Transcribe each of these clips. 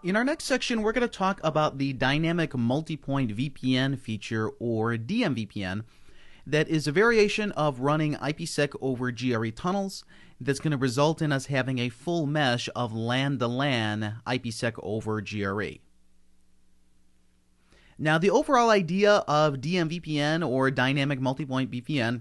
In our next section, we're going to talk about the Dynamic Multipoint VPN feature, or DMVPN, that is a variation of running IPsec over GRE tunnels that's going to result in us having a full mesh of LAN-to-LAN IPsec over GRE. Now, the overall idea of DMVPN, or Dynamic Multipoint VPN,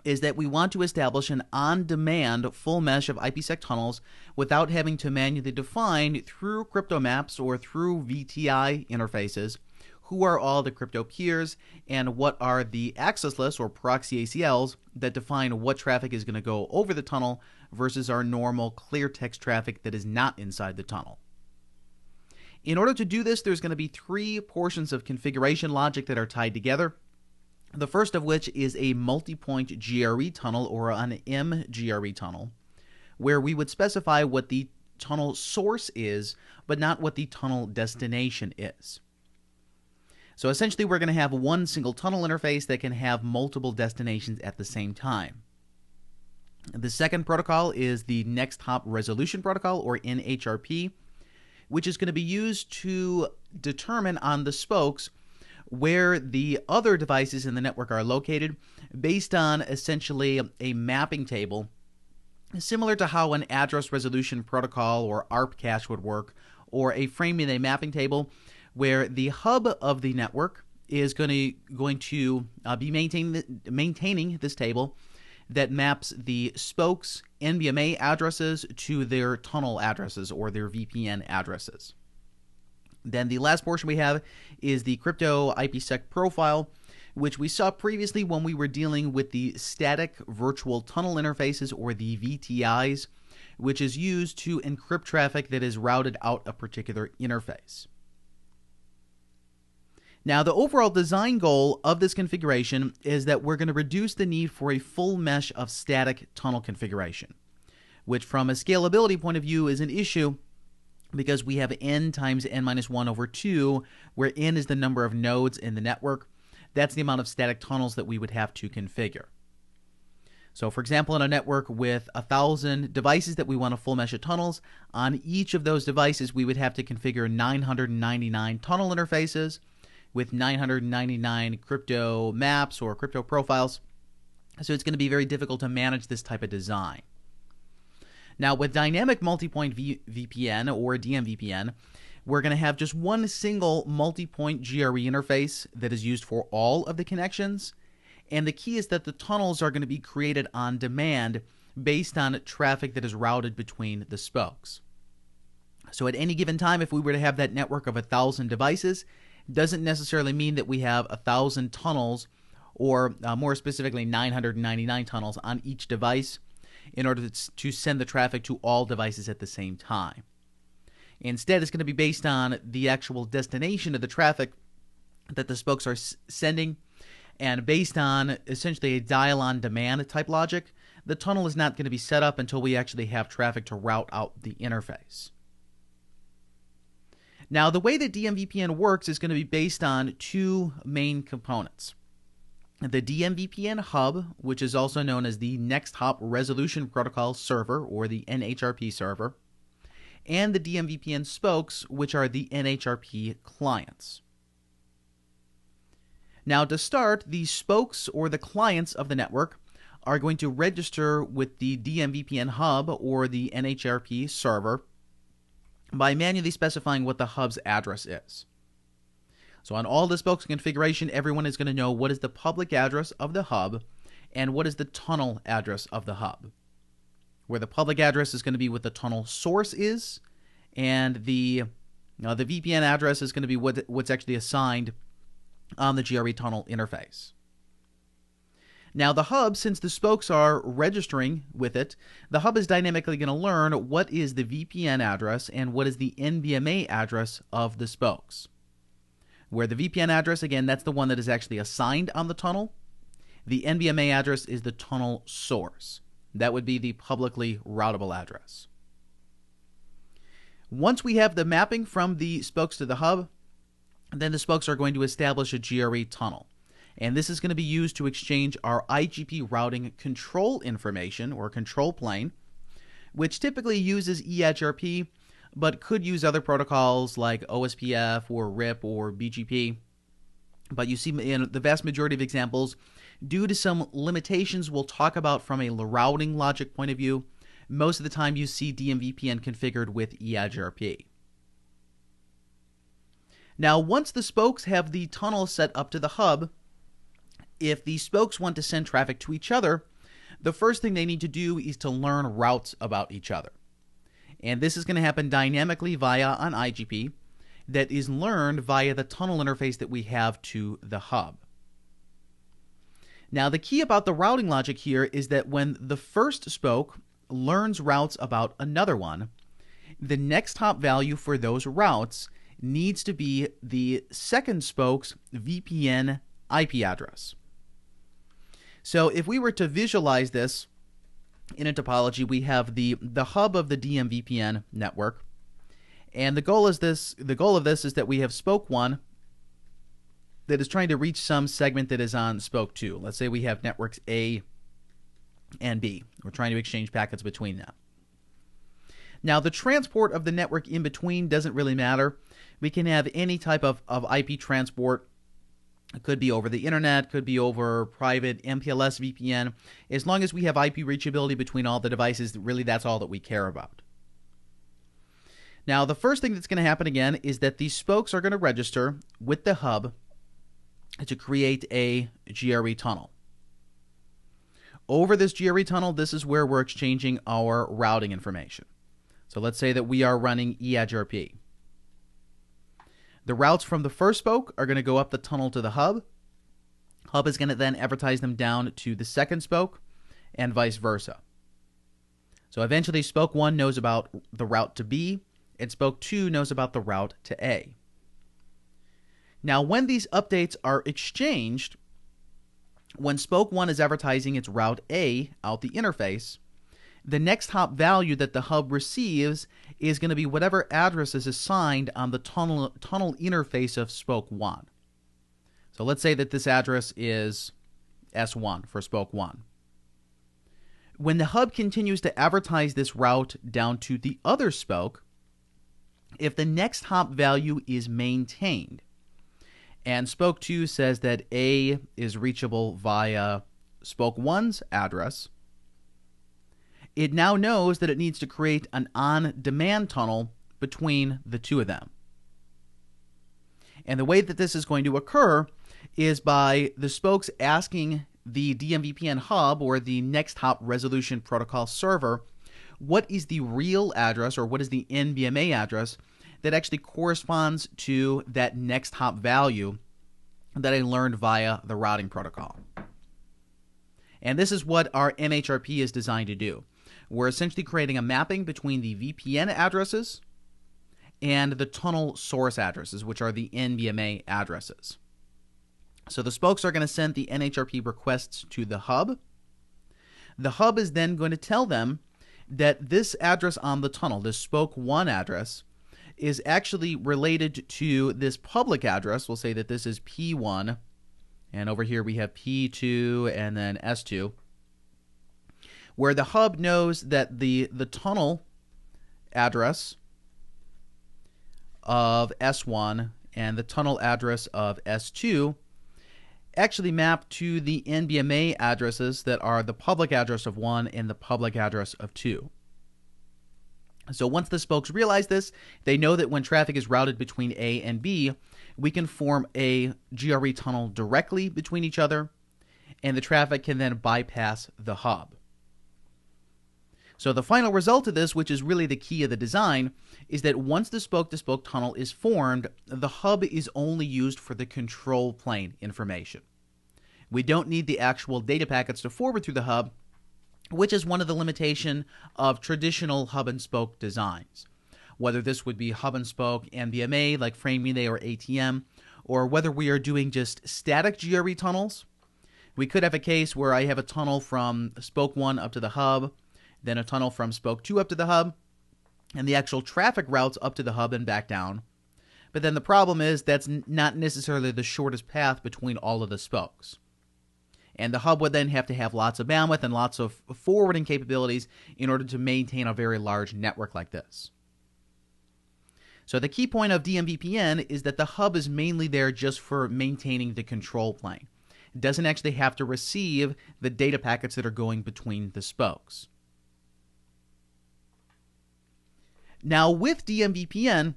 is that we want to establish an on-demand full mesh of IPsec tunnels without having to manually define through crypto maps or through VTI interfaces who are all the crypto peers and what are the access lists or proxy ACLs that define what traffic is going to go over the tunnel versus our normal clear text traffic that is not inside the tunnel. In order to do this, there's going to be three portions of configuration logic that are tied together. The first of which is a multi-point GRE tunnel, or an MGRE tunnel, where we would specify what the tunnel source is, but not what the tunnel destination is. So essentially, we're going to have one single tunnel interface that can have multiple destinations at the same time. The second protocol is the Next Hop Resolution Protocol, or NHRP, which is going to be used to determine on the spokes where the other devices in the network are located based on essentially a mapping table, similar to how an address resolution protocol or ARP cache would work, or a frame in a mapping table where the hub of the network is going to be maintaining this table that maps the spokes NBMA addresses to their tunnel addresses or their VPN addresses. Then the last portion we have is the crypto IPsec profile, which we saw previously when we were dealing with the static virtual tunnel interfaces, or the VTIs, which is used to encrypt traffic that is routed out a particular interface. Now, the overall design goal of this configuration is that we're going to reduce the need for a full mesh of static tunnel configuration, which from a scalability point of view is an issue because we have n times n-1 over 2, where n is the number of nodes in the network. That's the amount of static tunnels that we would have to configure. So for example, in a network with 1,000 devices that we want a full mesh of tunnels, on each of those devices we would have to configure 999 tunnel interfaces with 999 crypto maps or crypto profiles. So it's going to be very difficult to manage this type of design. Now, with Dynamic Multipoint VPN, or DMVPN, we're going to have just one single multi-point GRE interface that is used for all of the connections. And the key is that the tunnels are going to be created on demand based on traffic that is routed between the spokes. So at any given time, if we were to have that network of 1,000 devices, doesn't necessarily mean that we have 1,000 tunnels, or more specifically 999 tunnels on each device, in order to send the traffic to all devices at the same time. Instead, it's going to be based on the actual destination of the traffic that the spokes are sending, and based on essentially a dial-on-demand type logic, the tunnel is not going to be set up until we actually have traffic to route out the interface. Now, the way that DMVPN works is going to be based on two main components. The DMVPN hub, which is also known as the Next Hop Resolution Protocol server, or the NHRP server, and the DMVPN spokes, which are the NHRP clients. Now, to start, the spokes, or the clients of the network, are going to register with the DMVPN hub, or the NHRP server, by manually specifying what the hub's address is. So on all the spokes configuration, everyone is going to know what is the public address of the hub and what is the tunnel address of the hub. Where the public address is going to be what the tunnel source is, and the VPN address is going to be what's actually assigned on the GRE tunnel interface. Now the hub, since the spokes are registering with it, the hub is dynamically going to learn what is the VPN address and what is the NBMA address of the spokes. Where the VPN address, again, that's the one that is actually assigned on the tunnel. The NBMA address is the tunnel source. That would be the publicly routable address. Once we have the mapping from the spokes to the hub, then the spokes are going to establish a GRE tunnel. And this is going to be used to exchange our IGP routing control information, or control plane, which typically uses EIGRP, but could use other protocols like OSPF or RIP or BGP. But you see in the vast majority of examples, due to some limitations we'll talk about from a routing logic point of view, most of the time you see DMVPN configured with EdgeRP. Now, once the spokes have the tunnel set up to the hub, if the spokes want to send traffic to each other, the first thing they need to do is to learn routes about each other. And this is going to happen dynamically via an IGP that is learned via the tunnel interface that we have to the hub. Now, the key about the routing logic here is that when the first spoke learns routes about another one, the next hop value for those routes needs to be the second spoke's VPN IP address. So if we were to visualize this in a topology, we have the hub of the DMVPN network, and the goal of this is that we have spoke 1 that is trying to reach some segment that is on spoke 2. Let's say we have networks A and B. We're trying to exchange packets between them. Now, the transport of the network in between doesn't really matter. We can have any type of IP transport. It could be over the internet, could be over private MPLS VPN. As long as we have IP reachability between all the devices, really that's all that we care about. Now, the first thing that's going to happen again is that these spokes are going to register with the hub to create a GRE tunnel. Over this GRE tunnel, this is where we're exchanging our routing information. So let's say that we are running EdgeRP. The routes from the first spoke are going to go up the tunnel to the hub. Hub is going to then advertise them down to the second spoke and vice versa. So eventually spoke 1 knows about the route to B and spoke 2 knows about the route to A. Now, when these updates are exchanged, when spoke 1 is advertising its route A out the interface, the next hop value that the hub receives is going to be whatever address is assigned on the tunnel interface of spoke 1. So let's say that this address is S1 for spoke 1. When the hub continues to advertise this route down to the other spoke, if the next hop value is maintained, and spoke 2 says that A is reachable via spoke 1's address, it now knows that it needs to create an on-demand tunnel between the two of them. And the way that this is going to occur is by the spokes asking the DMVPN hub or the next hop resolution protocol server what is the real address or what is the NBMA address that actually corresponds to that next hop value that I learned via the routing protocol. And this is what our MHRP is designed to do. We're essentially creating a mapping between the VPN addresses and the tunnel source addresses, which are the NBMA addresses. So the spokes are going to send the NHRP requests to the hub. The hub is then going to tell them that this address on the tunnel, this spoke 1 address, is actually related to this public address. We'll say that this is P1, and over here we have P2 and then S2, where the hub knows that the tunnel address of S1 and the tunnel address of S2 actually map to the NBMA addresses that are the public address of 1 and the public address of 2. So once the spokes realize this, they know that when traffic is routed between A and B, we can form a GRE tunnel directly between each other, and the traffic can then bypass the hub. So the final result of this, which is really the key of the design, is that once the spoke-to-spoke tunnel is formed, the hub is only used for the control plane information. We don't need the actual data packets to forward through the hub, which is one of the limitations of traditional hub-and-spoke designs. Whether this would be hub-and-spoke NBMA like frame relay or ATM, or whether we are doing just static GRE tunnels. We could have a case where I have a tunnel from spoke 1 up to the hub, then a tunnel from spoke 2 up to the hub, and the actual traffic routes up to the hub and back down. But then the problem is that's not necessarily the shortest path between all of the spokes. And the hub would then have to have lots of bandwidth and lots of forwarding capabilities in order to maintain a very large network like this. So the key point of DMVPN is that the hub is mainly there just for maintaining the control plane. It doesn't actually have to receive the data packets that are going between the spokes. Now with DMVPN,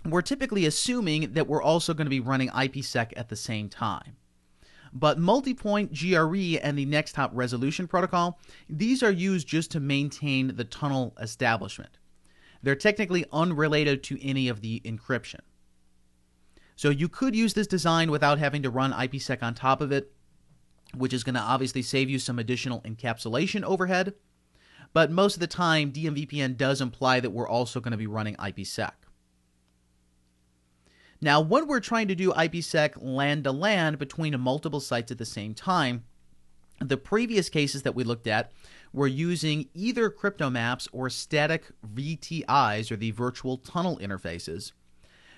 we're typically assuming that we're also going to be running IPsec at the same time. But multi-point GRE and the next hop resolution protocol, these are used just to maintain the tunnel establishment. They're technically unrelated to any of the encryption. So you could use this design without having to run IPsec on top of it, which is going to obviously save you some additional encapsulation overhead. But most of the time, DMVPN does imply that we're also going to be running IPsec. Now, when we're trying to do IPsec LAN-to-LAN between multiple sites at the same time, the previous cases that we looked at were using either crypto maps or static VTIs, or the virtual tunnel interfaces,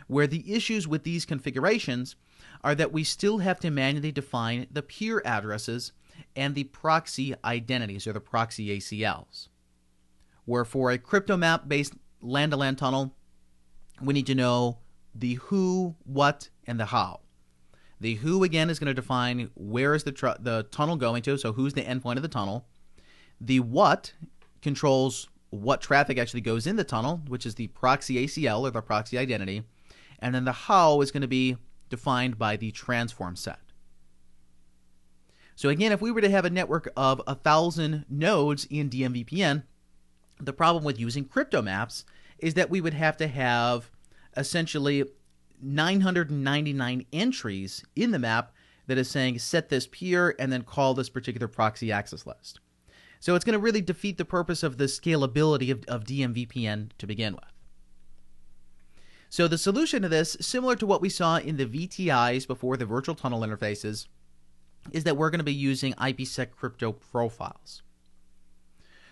where the issues with these configurations are that we still have to manually define the peer addresses and the proxy identities, or the proxy ACLs. Where for a crypto map-based LAN-to-LAN tunnel, we need to know the who, what, and the how. The who, again, is going to define where is the tunnel going to, so who's the endpoint of the tunnel. The what controls what traffic actually goes in the tunnel, which is the proxy ACL, or the proxy identity. And then the how is going to be defined by the transform set. So again, if we were to have a network of 1,000 nodes in DMVPN, the problem with using crypto maps is that we would have to have essentially 999 entries in the map that is saying set this peer and then call this particular proxy access list. So it's going to really defeat the purpose of the scalability of DMVPN to begin with. So the solution to this, similar to what we saw in the VTIs before, the virtual tunnel interfaces, is that we're going to be using IPsec crypto profiles,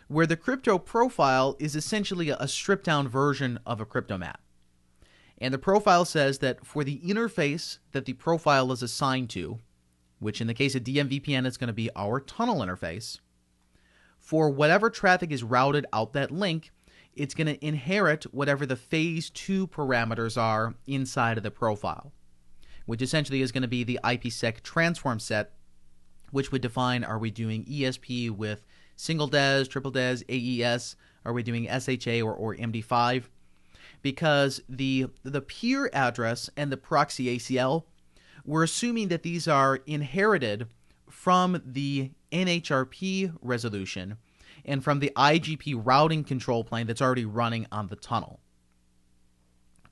where the crypto profile is essentially a stripped down version of a crypto map. And the profile says that for the interface that the profile is assigned to, which in the case of DMVPN is going to be our tunnel interface, for whatever traffic is routed out that link, it's going to inherit whatever the phase 2 parameters are inside of the profile, which essentially is going to be the IPsec transform set, which would define, are we doing ESP with single DES, triple DES, AES, are we doing SHA or MD5? Because the peer address and the proxy ACL, we're assuming that these are inherited from the NHRP resolution and from the IGP routing control plane that's already running on the tunnel.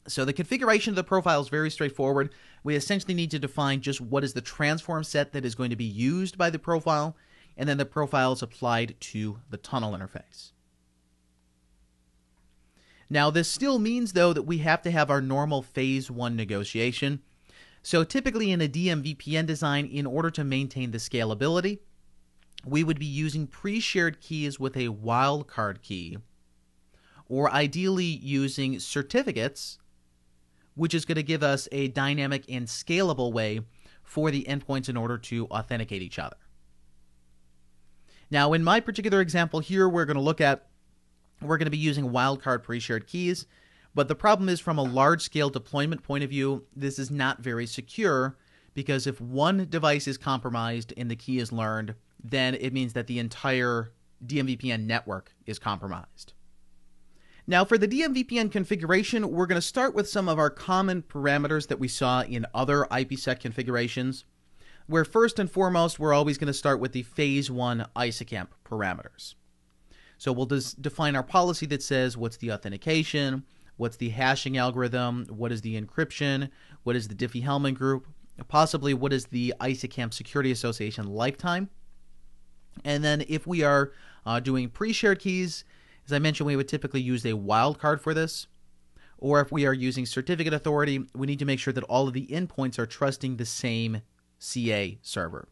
So the configuration of the profile is very straightforward. We essentially need to define just what is the transform set that is going to be used by the profile, and then the profile is applied to the tunnel interface. Now, this still means, though, that we have to have our normal phase 1 negotiation. So typically in a DMVPN design, in order to maintain the scalability, we would be using pre-shared keys with a wildcard key, or ideally using certificates, which is going to give us a dynamic and scalable way for the endpoints in order to authenticate each other. Now, in my particular example here, we're going to be using wildcard pre-shared keys, but the problem is, from a large-scale deployment point of view, this is not very secure, because if one device is compromised and the key is learned, then it means that the entire DMVPN network is compromised. Now, for the DMVPN configuration, we're going to start with some of our common parameters that we saw in other IPsec configurations, where first and foremost, we're always going to start with the phase 1 ISACAMP parameters. So we'll define our policy that says what's the authentication, what's the hashing algorithm, what is the encryption, what is the Diffie-Hellman group, possibly what is the ISACAMP Security Association lifetime. And then if we are doing pre-shared keys, as I mentioned, we would typically use a wildcard for this. Or if we are using certificate authority, we need to make sure that all of the endpoints are trusting the same CA server.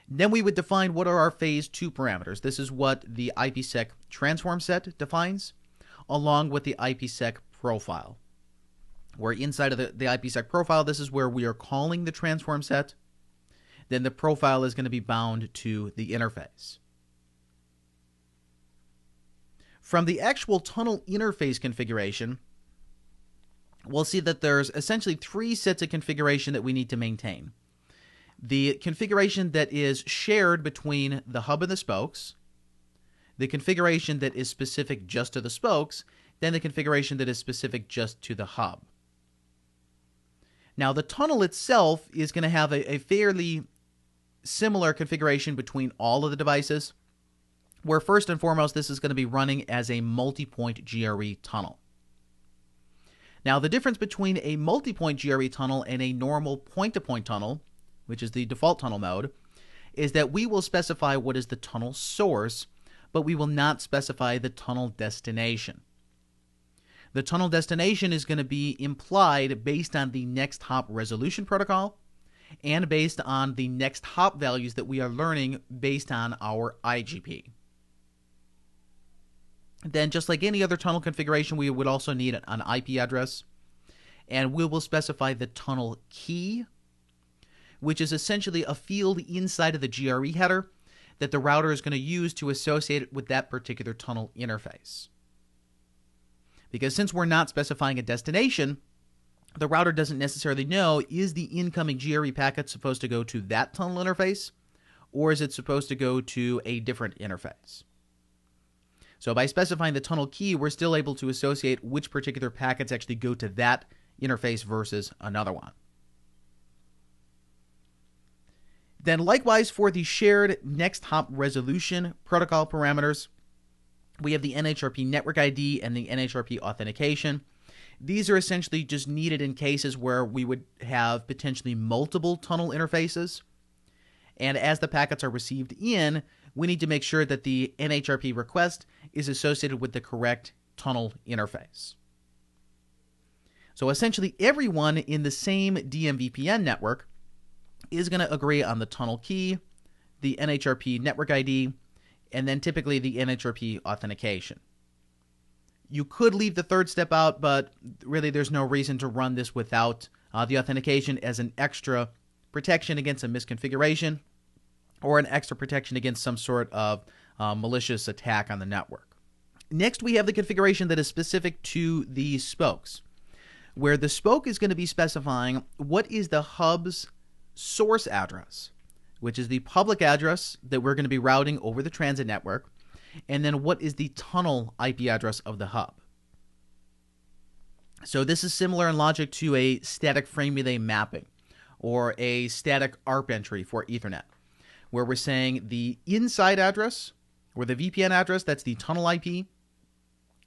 Then we would define what are our phase 2 parameters. This is what the IPsec transform set defines, along with the IPsec profile. Where inside of the IPsec profile, this is where we are calling the transform set. Then the profile is going to be bound to the interface. From the actual tunnel interface configuration, we'll see that there's essentially 3 sets of configuration that we need to maintain. The configuration that is shared between the hub and the spokes, the configuration that is specific just to the spokes, then the configuration that is specific just to the hub. Now, the tunnel itself is going to have a fairly similar configuration between all of the devices, where first and foremost, this is going to be running as a multi-point GRE tunnel. Now, the difference between a multi-point GRE tunnel and a normal point-to-point tunnel, which is the default tunnel mode, is that we will specify what is the tunnel source, but we will not specify the tunnel destination. The tunnel destination is going to be implied based on the next hop resolution protocol and based on the next hop values that we are learning based on our IGP. Then, just like any other tunnel configuration, we would also need an IP address, and we will specify the tunnel key, which is essentially a field inside of the GRE header that the router is going to use to associate it with that particular tunnel interface. Because since we're not specifying a destination, the router doesn't necessarily know, is the incoming GRE packet supposed to go to that tunnel interface, or is it supposed to go to a different interface? So by specifying the tunnel key, we're still able to associate which particular packets actually go to that interface versus another one. Then likewise, for the shared next hop resolution protocol parameters, we have the NHRP network ID and the NHRP authentication. These are essentially just needed in cases where we would have potentially multiple tunnel interfaces. And as the packets are received in, we need to make sure that the NHRP request is associated with the correct tunnel interface. So essentially, everyone in the same DMVPN network is going to agree on the tunnel key, the NHRP network ID, and then typically the NHRP authentication. You could leave the third step out, but really there's no reason to run this without the authentication as an extra protection against a misconfiguration or an extra protection against some sort of malicious attack on the network. Next, we have the configuration that is specific to the spokes, where the spoke is going to be specifying what is the hub's source address, which is the public address that we're going to be routing over the transit network, and then what is the tunnel IP address of the hub. So this is similar in logic to a static frame relay mapping or a static ARP entry for Ethernet, where we're saying the inside address or the VPN address, that's the tunnel IP,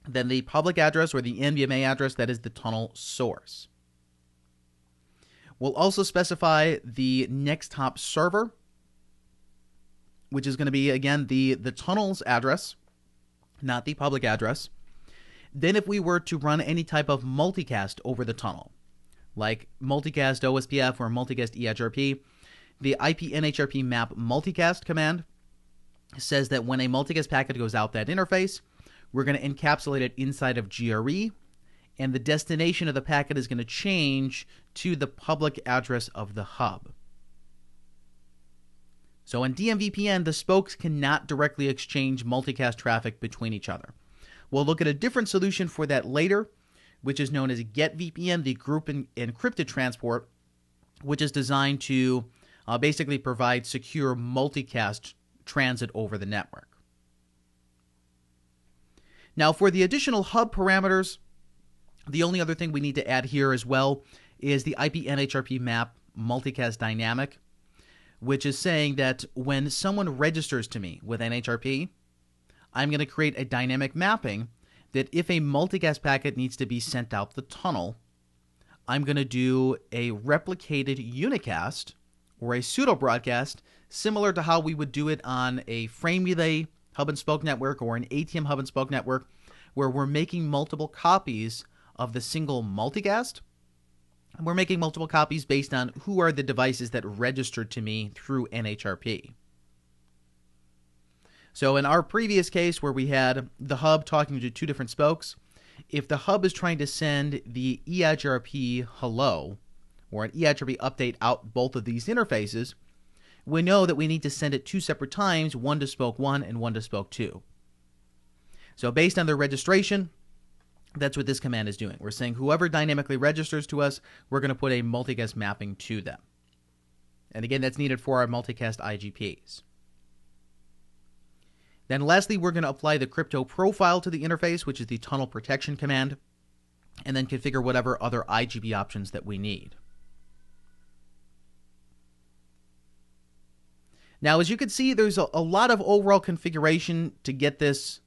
then the public address or the NVMe address, that is the tunnel source. We'll also specify the next hop server, which is going to be, again, the tunnel's address, not the public address. Then if we were to run any type of multicast over the tunnel, like multicast OSPF or multicast EHRP, the IP NHRP map multicast command says that when a multicast packet goes out that interface, we're going to encapsulate it inside of GRE, and the destination of the packet is going to change to the public address of the hub. So in DMVPN, the spokes cannot directly exchange multicast traffic between each other. We'll look at a different solution for that later, which is known as GetVPN, the group encrypted transport, which is designed to basically provide secure multicast transit over the network. Now, for the additional hub parameters, the only other thing we need to add here as well is the IP NHRP map multicast dynamic, which is saying that when someone registers to me with NHRP, I'm going to create a dynamic mapping that if a multicast packet needs to be sent out the tunnel, I'm going to do a replicated unicast or a pseudo broadcast similar to how we would do it on a frame relay hub and spoke network or an ATM hub and spoke network, where we're making multiple copies of the single multicast. And we're making multiple copies based on who are the devices that registered to me through NHRP. So in our previous case where we had the hub talking to 2 different spokes, if the hub is trying to send the EHRP hello or an EHRP update out both of these interfaces, we know that we need to send it 2 separate times, one to spoke 1 and one to spoke 2. So based on their registration, that's what this command is doing. We're saying whoever dynamically registers to us, we're going to put a multicast mapping to them. And again, that's needed for our multicast IGPs. Then lastly, we're going to apply the crypto profile to the interface, which is the tunnel protection command, and then configure whatever other IGP options that we need. Now, as you can see, there's a lot of overall configuration to get this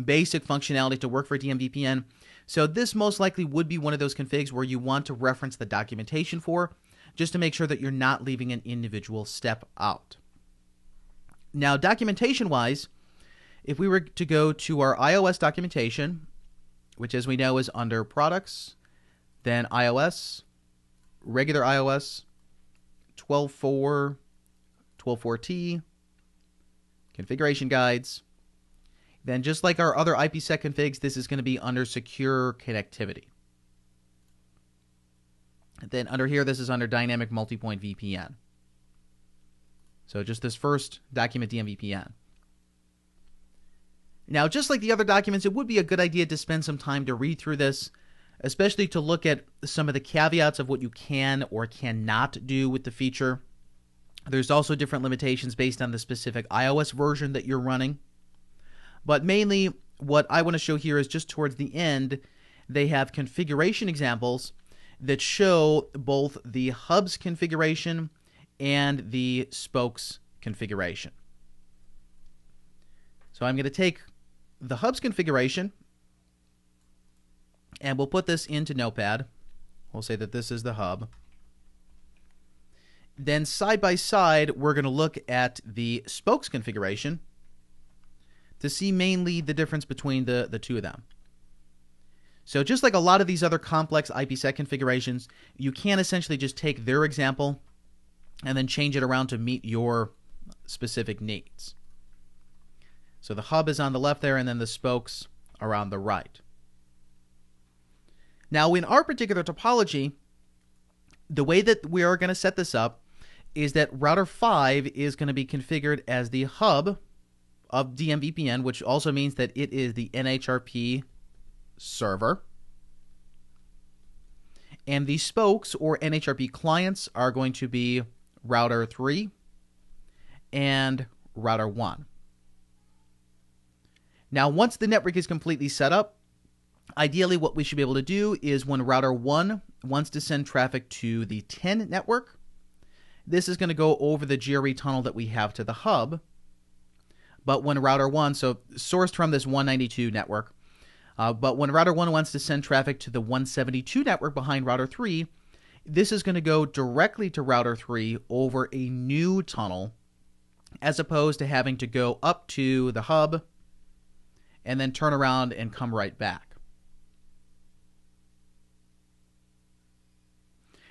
basic functionality to work for DMVPN. So this most likely would be one of those configs where you want to reference the documentation for, just to make sure that you're not leaving an individual step out. Now, documentation-wise, if we were to go to our iOS documentation, which as we know is under Products, then iOS, regular iOS, 12.4, 12.4T, configuration guides. Then just like our other IPsec configs, this is going to be under secure connectivity. And then under here, this is under dynamic multipoint VPN. So just this first document, DMVPN. Now, just like the other documents, it would be a good idea to spend some time to read through this, especially to look at some of the caveats of what you can or cannot do with the feature. There's also different limitations based on the specific iOS version that you're running. But mainly, what I want to show here is just towards the end, they have configuration examples that show both the hub's configuration and the spokes configuration. So I'm going to take the hub's configuration, and we'll put this into Notepad. We'll say that this is the hub. Then side by side, we're going to look at the spokes configuration to see mainly the difference between the two of them. So just like a lot of these other complex IPsec configurations, you can essentially just take their example and then change it around to meet your specific needs. So the hub is on the left there, and then the spokes are on the right. Now, in our particular topology, the way that we are going to set this up is that router 5 is going to be configured as the hub of DMVPN, which also means that it is the NHRP server. And the spokes, or NHRP clients, are going to be router 3 and router 1. Now, once the network is completely set up, ideally what we should be able to do is when router 1 wants to send traffic to the 10 network, this is going to go over the GRE tunnel that we have to the hub. But when router 1, so sourced from this 192 network, but when router 1 wants to send traffic to the 172 network behind router 3, this is going to go directly to router 3 over a new tunnel, as opposed to having to go up to the hub and then turn around and come right back.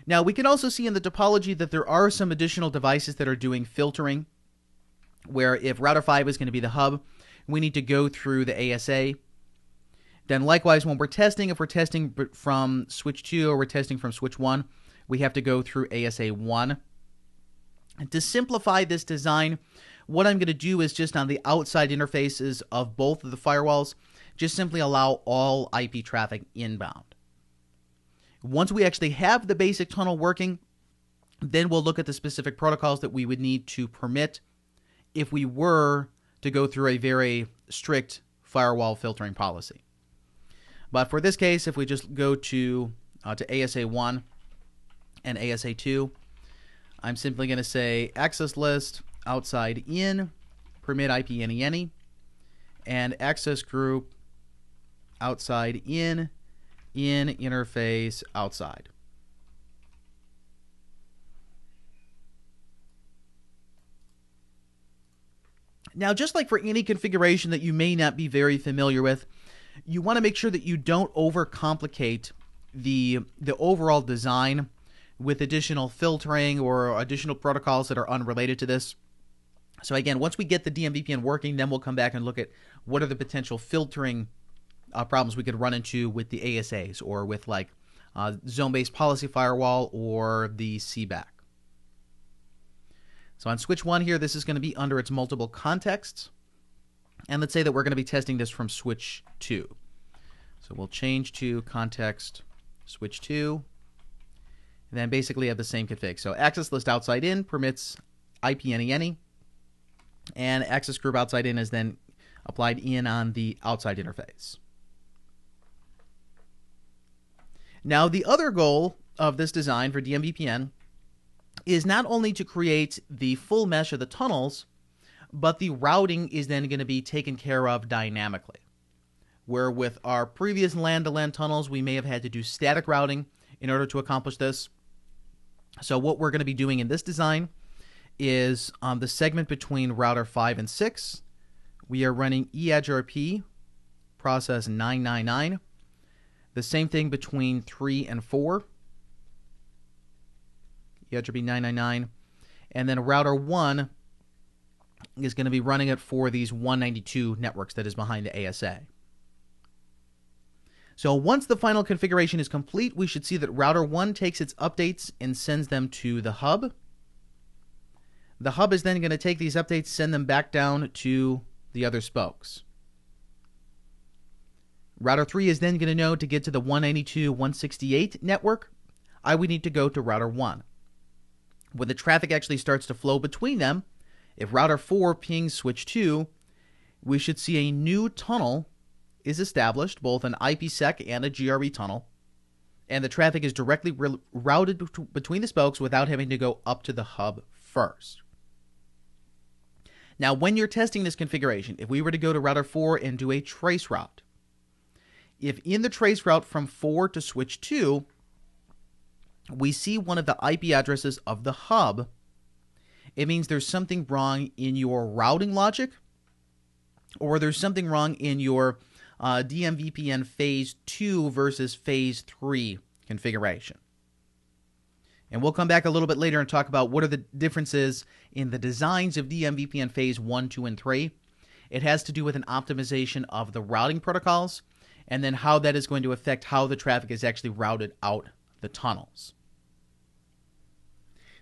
Now, we can also see in the topology that there are some additional devices that are doing filtering, where if router 5 is going to be the hub, we need to go through the ASA. Then likewise, when we're testing, if we're testing from switch 2 or we're testing from switch 1, we have to go through ASA 1. And to simplify this design, what I'm going to do is just on the outside interfaces of both of the firewalls, just simply allow all IP traffic inbound. Once we actually have the basic tunnel working, then we'll look at the specific protocols that we would need to permit if we were to go through a very strict firewall filtering policy. But for this case, if we just go to ASA 1 and ASA 2, I'm simply going to say access list outside in permit IP any, and access group outside in interface outside. Now, just like for any configuration that you may not be very familiar with, you want to make sure that you don't overcomplicate the overall design with additional filtering or additional protocols that are unrelated to this. So again, once we get the DMVPN working, then we'll come back and look at what are the potential filtering problems we could run into with the ASAs or with like zone-based policy firewall or the CBAC. So on switch 1 here, this is going to be under its multiple contexts. And let's say that we're going to be testing this from switch 2. So we'll change to context switch 2. And then basically have the same config. So access list outside in permits IP any, and access group outside in is then applied in on the outside interface. Now, the other goal of this design for DMVPN is not only to create the full mesh of the tunnels, but the routing is then going to be taken care of dynamically. Where with our previous LAN-to-LAN tunnels, we may have had to do static routing in order to accomplish this. So what we're going to be doing in this design is the segment between router 5 and 6, we are running EdgeRP process 999. The same thing between 3 and 4, EdgeRP 999. And then router 1 is going to be running it for these 192 networks that is behind the ASA. So once the final configuration is complete, we should see that router 1 takes its updates and sends them to the hub. The hub is then going to take these updates, send them back down to the other spokes. Router 3 is then going to know to get to the 192.168 network, I would need to go to router 1. When the traffic actually starts to flow between them, if router 4 pings switch 2, we should see a new tunnel is established, both an IPsec and a GRE tunnel, and the traffic is directly routed between the spokes without having to go up to the hub first. Now, when you're testing this configuration, if we were to go to router 4 and do a trace route, if in the trace route from 4 to switch 2, we see one of the IP addresses of the hub, it means there's something wrong in your routing logic, or there's something wrong in your DMVPN phase 2 versus phase 3 configuration. And we'll come back a little bit later and talk about what are the differences in the designs of DMVPN phase 1, 2, and 3. It has to do with an optimization of the routing protocols, and then how that is going to affect how the traffic is actually routed out the tunnels.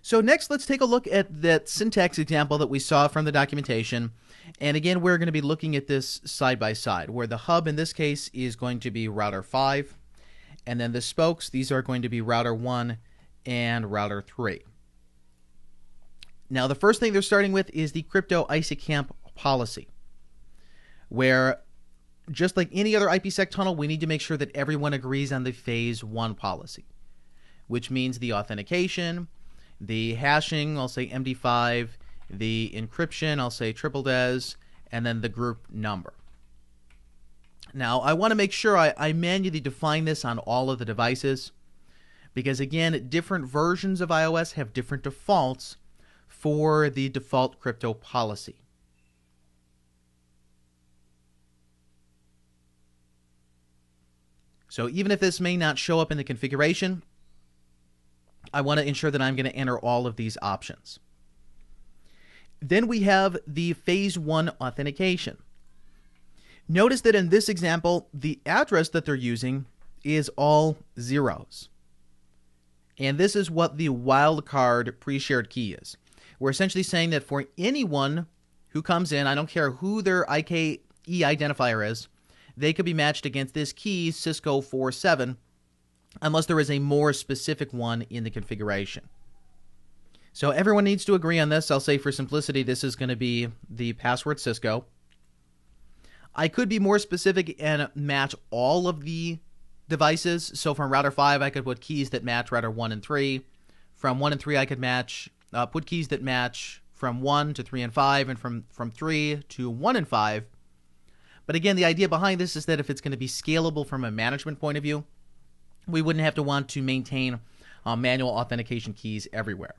So next, let's take a look at that syntax example that we saw from the documentation. And again, we're going to be looking at this side by side, where the hub in this case is going to be router 5, and then the spokes, these are going to be router 1 and router 3. Now, the first thing they're starting with is the crypto ISACAMP policy, where just like any other IPsec tunnel, we need to make sure that everyone agrees on the phase 1 policy, which means the authentication, the hashing, I'll say MD5, the encryption, I'll say triple DES, and then the group number. Now, I want to make sure I manually define this on all of the devices, because again, different versions of iOS have different defaults for the default crypto policy. So even if this may not show up in the configuration, I want to ensure that I'm going to enter all of these options. Then we have the phase 1 authentication. Notice that in this example, the address that they're using is all zeros. And this is what the wildcard pre-shared key is. We're essentially saying that for anyone who comes in, I don't care who their IKE identifier is, they could be matched against this key, Cisco 47, unless there is a more specific one in the configuration. So everyone needs to agree on this. I'll say for simplicity, this is going to be the password Cisco. I could be more specific and match all of the devices. So from router 5, I could put keys that match router 1 and 3. From 1 and 3, I could put keys that match from 1 to 3 and 5, and from 3 to 1 and 5. But again, the idea behind this is that if it's going to be scalable from a management point of view, we wouldn't have to want to maintain manual authentication keys everywhere.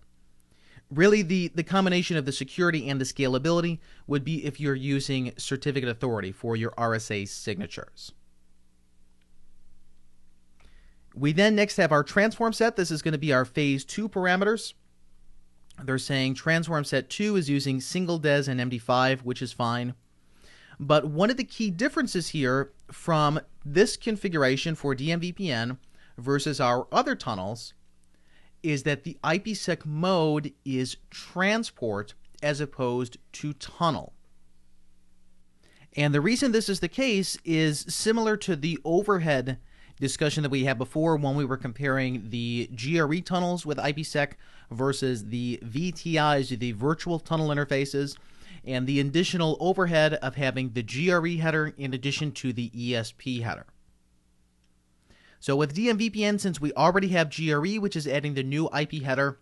Really, the combination of the security and the scalability would be if you're using certificate authority for your RSA signatures. We then next have our transform set. This is going to be our phase 2 parameters. They're saying transform set 2 is using single DES and MD5, which is fine. But one of the key differences here from this configuration for DMVPN versus our other tunnels is that the IPsec mode is transport as opposed to tunnel. And the reason this is the case is similar to the overhead discussion that we had before when we were comparing the GRE tunnels with IPsec versus the VTIs, the virtual tunnel interfaces, and the additional overhead of having the GRE header in addition to the ESP header. So with DMVPN, since we already have GRE, which is adding the new IP header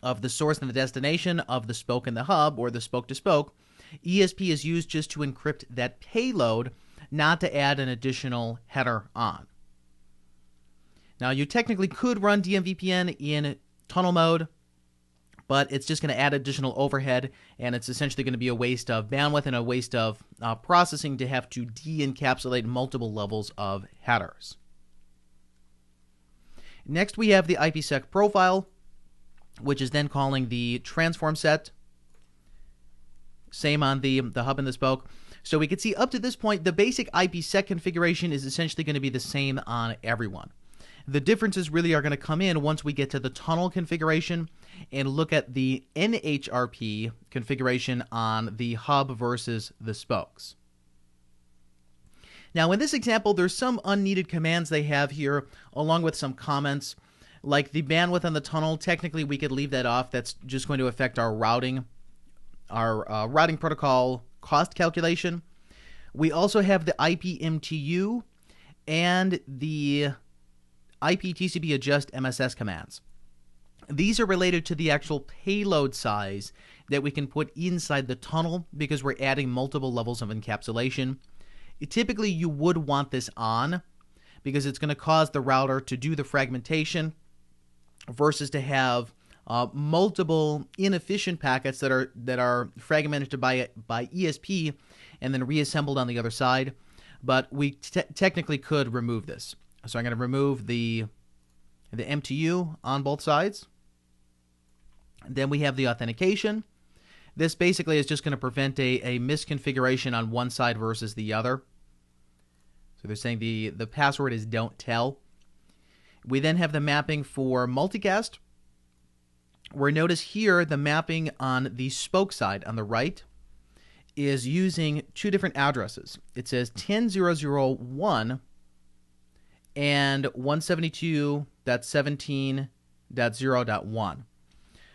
of the source and the destination of the spoke and the hub, or the spoke to spoke, ESP is used just to encrypt that payload, not to add an additional header on. Now, you technically could run DMVPN in tunnel mode, but it's just going to add additional overhead, and it's essentially going to be a waste of bandwidth and a waste of processing to have to de-encapsulate multiple levels of headers. Next, we have the IPsec profile, which is then calling the transform set. Same on the hub and the spoke. So we can see up to this point, the basic IPsec configuration is essentially going to be the same on everyone. The differences really are going to come in once we get to the tunnel configuration and look at the NHRP configuration on the hub versus the spokes. Now, in this example, there's some unneeded commands they have here, along with some comments. Like the bandwidth on the tunnel, technically we could leave that off. That's just going to affect our routing protocol cost calculation. We also have the IPMTU and the IPTCP adjust MSS commands. These are related to the actual payload size that we can put inside the tunnel because we're adding multiple levels of encapsulation. Typically, you would want this on because it's going to cause the router to do the fragmentation versus to have multiple inefficient packets that are fragmented by ESP and then reassembled on the other side. But we technically could remove this. So I'm going to remove the MTU on both sides. And then we have the authentication. This basically is just going to prevent a misconfiguration on one side versus the other. So they're saying the password is don't tell. We then have the mapping for multicast, where notice here the mapping on the spoke side on the right is using two different addresses. It says 10.0.0.1 and 172.17.0.1.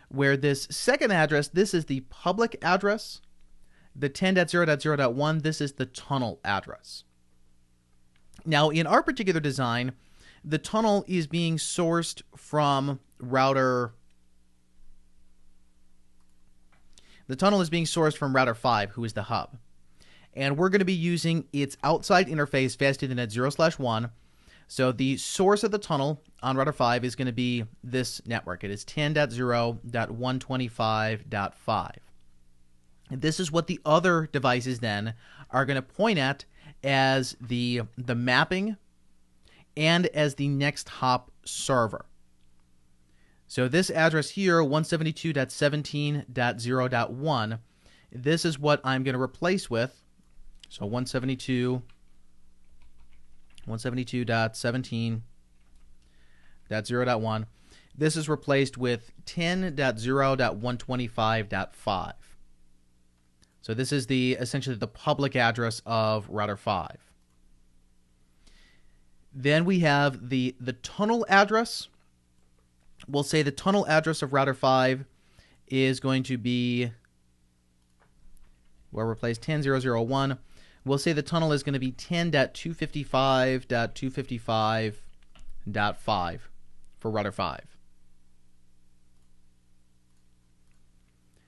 Where this second address, this is the public address. The 10.0.0.1, this is the tunnel address. Now, in our particular design, the tunnel is being sourced from router. The tunnel is being sourced from router 5, who is the hub. And we're going to be using its outside interface, Fast Ethernet 0/1. So the source of the tunnel on router 5 is going to be this network. It is 10.0.125.5. And this is what the other devices then are going to point at as the mapping and as the next hop server. So this address here, 172.17.0.1, this is what I'm going to replace with. So 172.17.0.1. This is replaced with 10.0.125.5. So this is essentially the public address of router 5. Then we have the tunnel address. We'll say the tunnel address of router 5 is going to be, we'll replace 10.0.0.1. We'll say the tunnel is going to be 10.255.255.5 for router 5.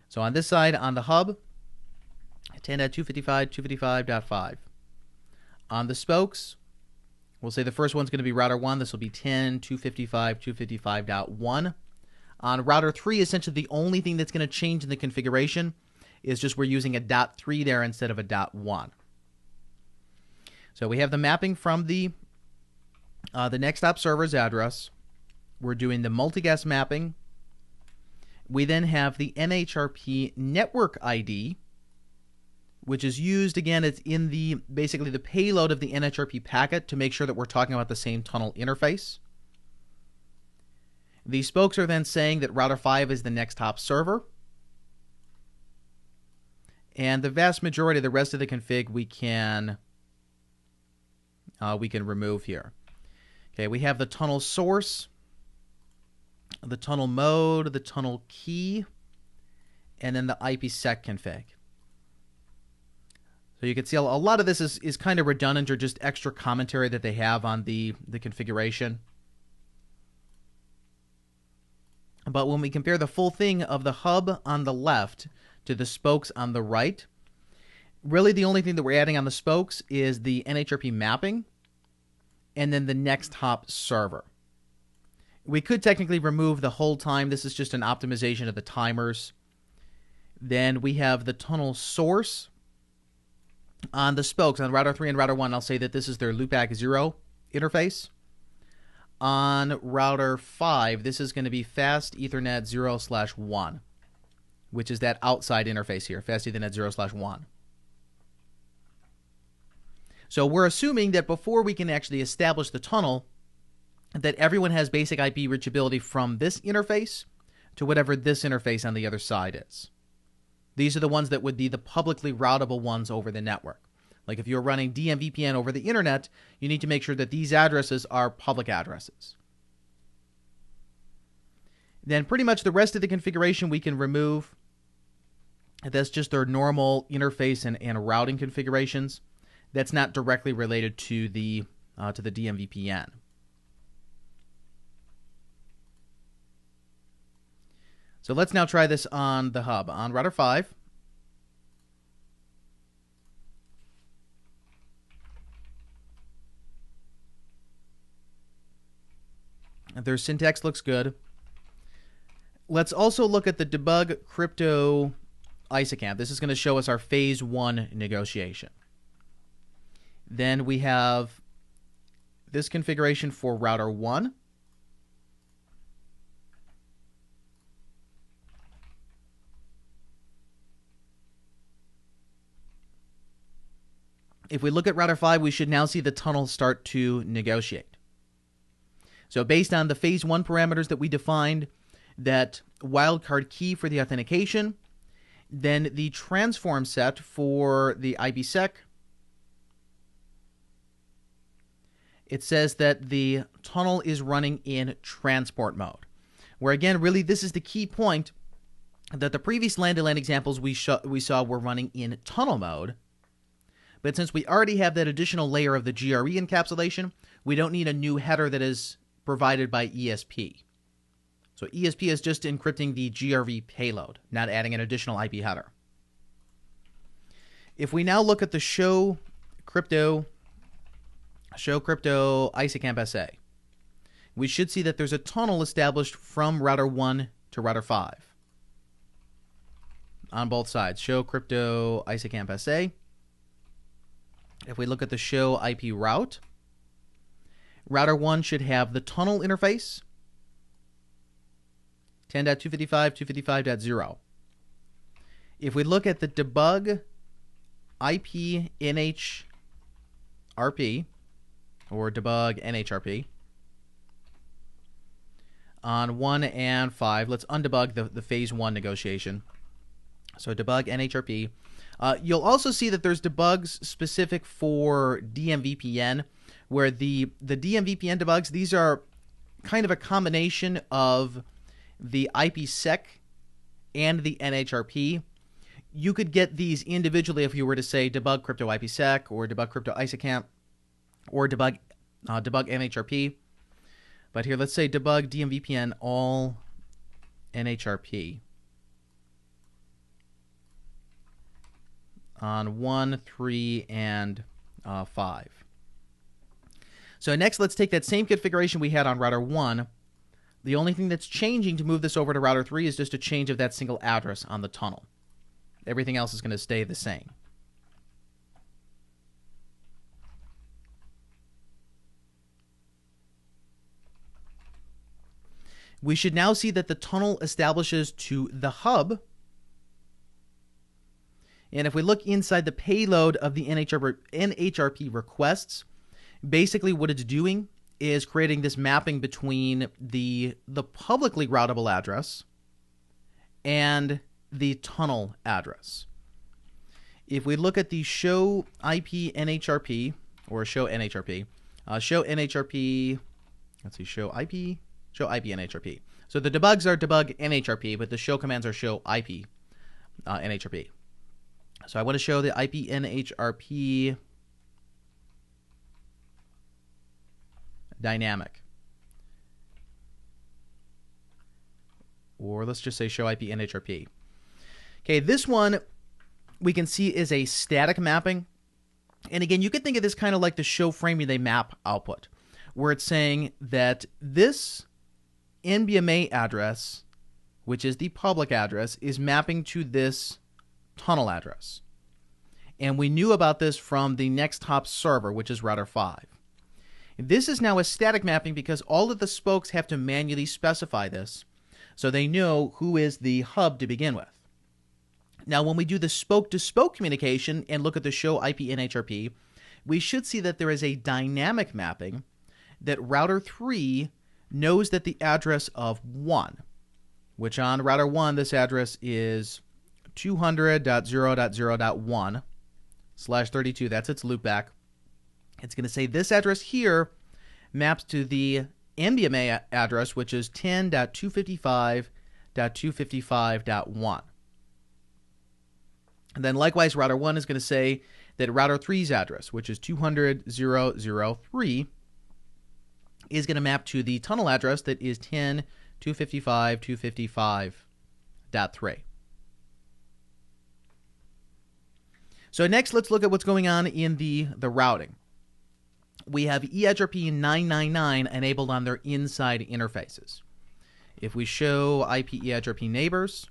So on this side, on the hub, 10.255.255.5. On the spokes, we'll say the first one's going to be router 1. This will be 10.255.255.1. On router 3, essentially the only thing that's going to change in the configuration is just we're using a .3 there instead of a .1. So we have the mapping from the next hop server's address. We're doing the multicast mapping. We then have the NHRP network ID, which is used, again, it's in basically the payload of the NHRP packet to make sure that we're talking about the same tunnel interface. The spokes are then saying that router 5 is the next hop server. And the vast majority of the rest of the config we can remove here. Okay, we have the tunnel source, the tunnel mode, the tunnel key, and then the IPsec config. So you can see a lot of this is kind of redundant or just extra commentary that they have on the configuration. But when we compare the full thing of the hub on the left to the spokes on the right, really the only thing that we're adding on the spokes is the NHRP mapping and then the next hop server. We could technically remove the hold time. This is just an optimization of the timers. Then we have the tunnel source on the spokes. On router 3 and router 1, I'll say that this is their loopback 0 interface. On router 5, this is going to be fast Ethernet 0/1, which is that outside interface here, fast Ethernet 0/1. So we're assuming that before we can actually establish the tunnel, that everyone has basic IP reachability from this interface to whatever this interface on the other side is. These are the ones that would be the publicly routable ones over the network. Like if you're running DMVPN over the internet, you need to make sure that these addresses are public addresses. Then pretty much the rest of the configuration we can remove. That's just their normal interface and routing configurations. That's not directly related to the DMVPN. So let's now try this on the hub. On router 5, their syntax looks good. Let's also look at the debug crypto ISACAMP. This is going to show us our phase 1 negotiation. Then we have this configuration for router 1. If we look at router 5, we should now see the tunnel start to negotiate. So based on the phase 1 parameters that we defined, that wildcard key for the authentication, then the transform set for the IPsec, it says that the tunnel is running in transport mode. Where again, really this is the key point, that the previous LAN-to-LAN examples we saw were running in tunnel mode. But since we already have that additional layer of the GRE encapsulation, we don't need a new header that is provided by ESP. So ESP is just encrypting the GRE payload, not adding an additional IP header. If we now look at the show crypto ISACAMP SA, we should see that there's a tunnel established from router 1 to router 5 on both sides. Show crypto ISACAMP SA. If we look at the show IP route, router 1 should have the tunnel interface, 10.255.255.0. If we look at the debug IP NHRP, or debug NHRP, on 1 and 5, let's undebug the phase 1 negotiation. So debug NHRP. You'll also see that there's debugs specific for DMVPN, where the DMVPN debugs, these are kind of a combination of the IPsec and the NHRP. You could get these individually if you were to say debug crypto IPsec or debug crypto ISACAMP or debug NHRP. But here, let's say debug DMVPN all NHRP. On 1, 3, and 5. So next, let's take that same configuration we had on router 1. The only thing that's changing to move this over to router 3 is just a change of that single address on the tunnel. Everything else is going to stay the same. We should now see that the tunnel establishes to the hub. And if we look inside the payload of the NHRP requests, basically what it's doing is creating this mapping between the publicly routable address and the tunnel address. If we look at the show IP NHRP, or show NHRP, show NHRP, let's see, show IP NHRP. So the debugs are debug NHRP, but the show commands are show IP NHRP. So I want to show the IP NHRP dynamic. Or let's just say show IP NHRP. Okay, this one we can see is a static mapping. And again, you could think of this kind of like the show frame relay map output, where it's saying that this NBMA address, which is the public address, is mapping to this tunnel address. And we knew about this from the next hop server, which is router 5. This is now a static mapping because all of the spokes have to manually specify this, so they know who is the hub to begin with. Now, when we do the spoke-to-spoke communication and look at the show IP NHRP, we should see that there is a dynamic mapping that router 3 knows that the address of 1, which on router 1, this address is 200.0.0.1/32. That's its loopback. It's going to say this address here maps to the NBMA address, which is 10.255.255.1. And then likewise, router 1 is going to say that router 3's address, which is 200.0.0.3, is going to map to the tunnel address that is 10.255.255.3. So next, let's look at what's going on in the routing. We have eIGRP 999 enabled on their inside interfaces. If we show IP eIGRP neighbors,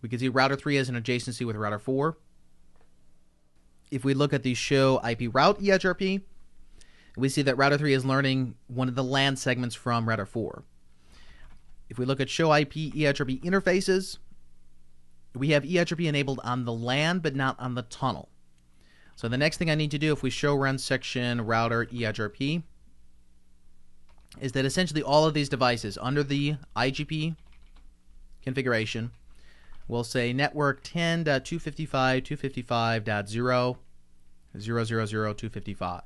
we can see router 3 has an adjacency with router 4. If we look at the show IP route eIGRP, we see that router 3 is learning one of the LAN segments from router 4. If we look at show IP eIGRP interfaces, we have eIGRP enabled on the LAN but not on the tunnel. So the next thing I need to do if we show run section router eIGRP is that essentially all of these devices under the IGP configuration will say network 10.255.255.0.000.255.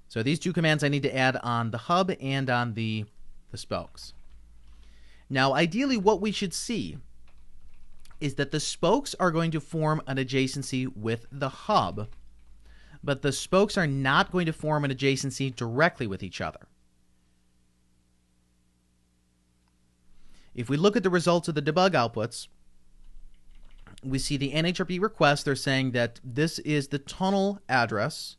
So these two commands I need to add on the hub and on the spokes. Now, ideally, what we should see is that the spokes are going to form an adjacency with the hub, but the spokes are not going to form an adjacency directly with each other. If we look at the results of the debug outputs, we see the NHRP request. They're saying that this is the tunnel address.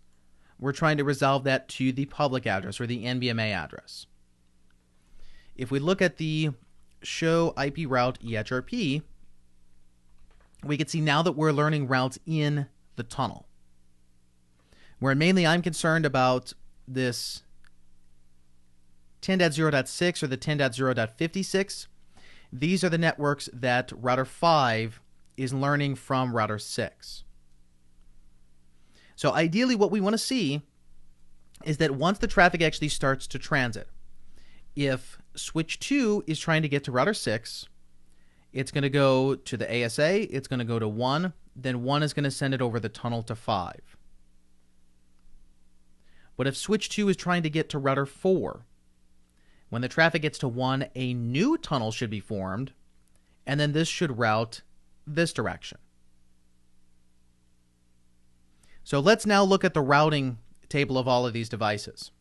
We're trying to resolve that to the public address or the NBMA address. If we look at the show IP route eIGRP, we can see now that we're learning routes in the tunnel. Where mainly I'm concerned about this 10.0.6 or the 10.0.56. These are the networks that router 5 is learning from router 6. So ideally what we want to see is that once the traffic actually starts to transit, if switch 2 is trying to get to router 6, it's going to go to the ASA, it's going to go to 1, then 1 is going to send it over the tunnel to 5. But if switch 2 is trying to get to router 4, when the traffic gets to 1, a new tunnel should be formed, and then this should route this direction. So let's now look at the routing table of all of these devices.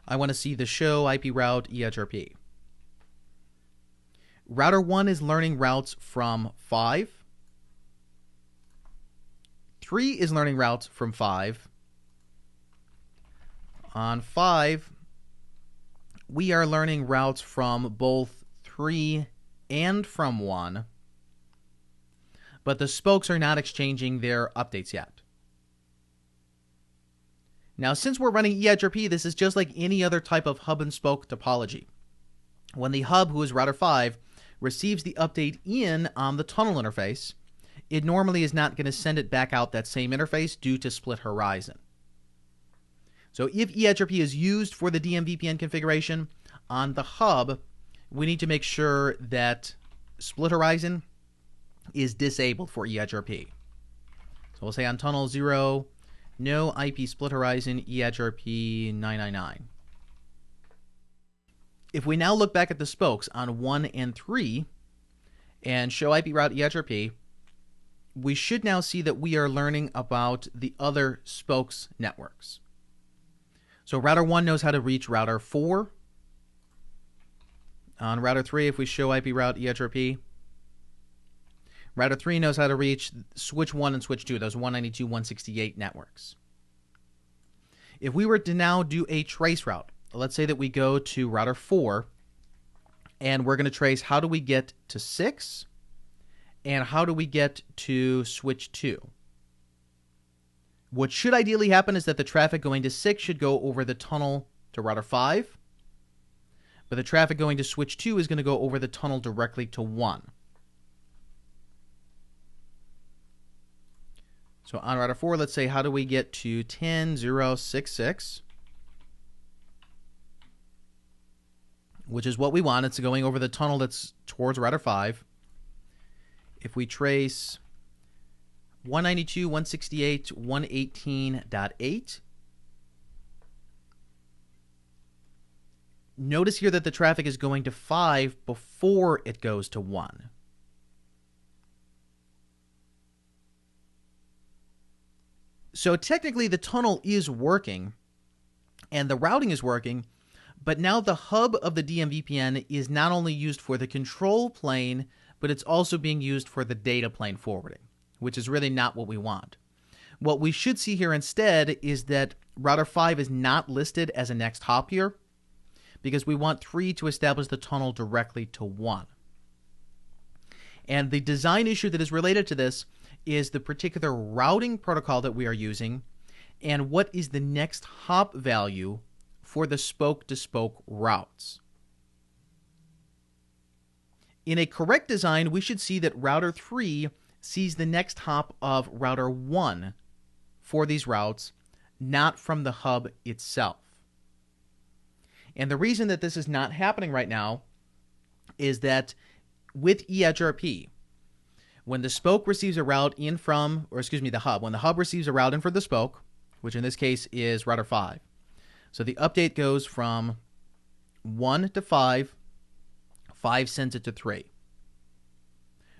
I want to see the show IP route eIGRP. Router 1 is learning routes from 5. 3 is learning routes from 5. On 5, we are learning routes from both 3 and from 1. But the spokes are not exchanging their updates yet. Now, since we're running eIGRP, this is just like any other type of hub and spoke topology. When the hub, who is router 5, receives the update in on the tunnel interface, it normally is not going to send it back out that same interface due to split horizon. So if EHRP is used for the DMVPN configuration on the hub, we need to make sure that split horizon is disabled for EHRP. So we'll say on tunnel 0, no IP split horizon EHRP 999. If we now look back at the spokes on 1 and 3 and show IP route EHRP, we should now see that we are learning about the other spokes networks. So router 1 knows how to reach router 4. On router 3, if we show IP route EHRP, router 3 knows how to reach switch 1 and switch 2, those 192.168 networks. If we were to now do a trace route, let's say that we go to router 4, and we're going to trace how do we get to 6, and how do we get to switch 2. What should ideally happen is that the traffic going to 6 should go over the tunnel to router 5, but the traffic going to switch 2 is going to go over the tunnel directly to 1. So on router 4, let's say, how do we get to 10.0.66, which is what we want. It's going over the tunnel that's towards router 5. If we trace 192.168.118.8, notice here that the traffic is going to 5 before it goes to 1. So technically the tunnel is working and the routing is working, but now the hub of the DMVPN is not only used for the control plane, but it's also being used for the data plane forwarding, which is really not what we want. What we should see here instead is that router 5 is not listed as a next hop here because we want 3 to establish the tunnel directly to 1. And the design issue that is related to this is the particular routing protocol that we are using and what is the next hop value for the spoke-to-spoke routes. In a correct design, we should see that router 3 sees the next hop of router 1 for these routes, not from the hub itself. And the reason that this is not happening right now is that with EHRP, when the spoke receives a route in from, or excuse me, the hub, when the hub receives a route in for the spoke, which in this case is router 5, so the update goes from 1 to 5, 5 sends it to 3.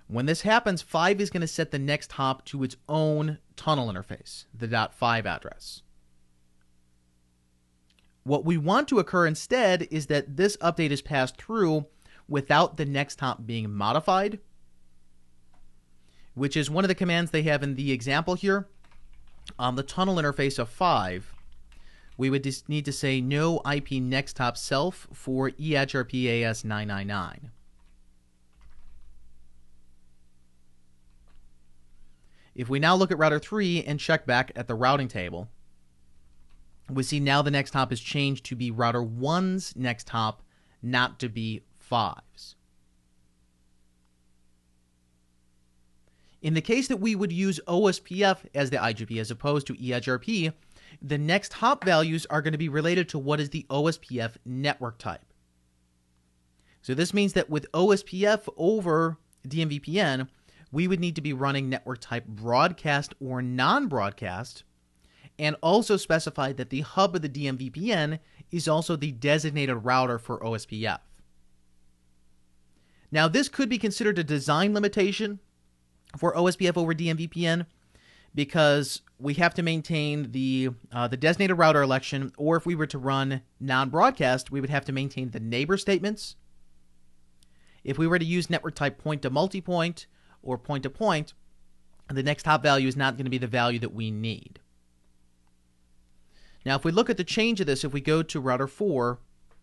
When this happens, 5 is going to set the next hop to its own tunnel interface, the .5 address. What we want to occur instead is that this update is passed through without the next hop being modified, which is one of the commands they have in the example here. On the tunnel interface of 5, we would just need to say no IP next hop self for EHRP AS 999. If we now look at router 3 and check back at the routing table, we see now the next hop is changed to be router 1's next hop, not to be 5's. In the case that we would use OSPF as the IGP as opposed to EHRP, the next hop values are going to be related to what is the OSPF network type. So this means that with OSPF over DMVPN, we would need to be running network type broadcast or non-broadcast, and also specify that the hub of the DMVPN is also the designated router for OSPF. Now, this could be considered a design limitation for OSPF over DMVPN because we have to maintain the designated router election, or if we were to run non-broadcast, we would have to maintain the neighbor statements. If we were to use network type point-to-multipoint or point-to-point, the next hop value is not going to be the value that we need. Now, if we look at the change of this, if we go to router 4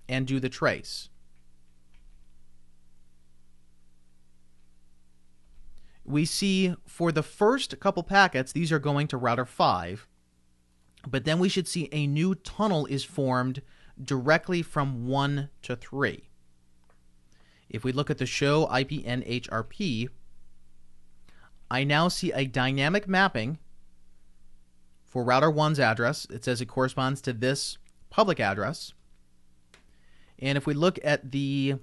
and do the trace, we see for the first couple packets, these are going to router 5, but then we should see a new tunnel is formed directly from 1 to 3. If we look at the show IPNHRP, I now see a dynamic mapping for router 1's address, it says it corresponds to this public address. And if we look at the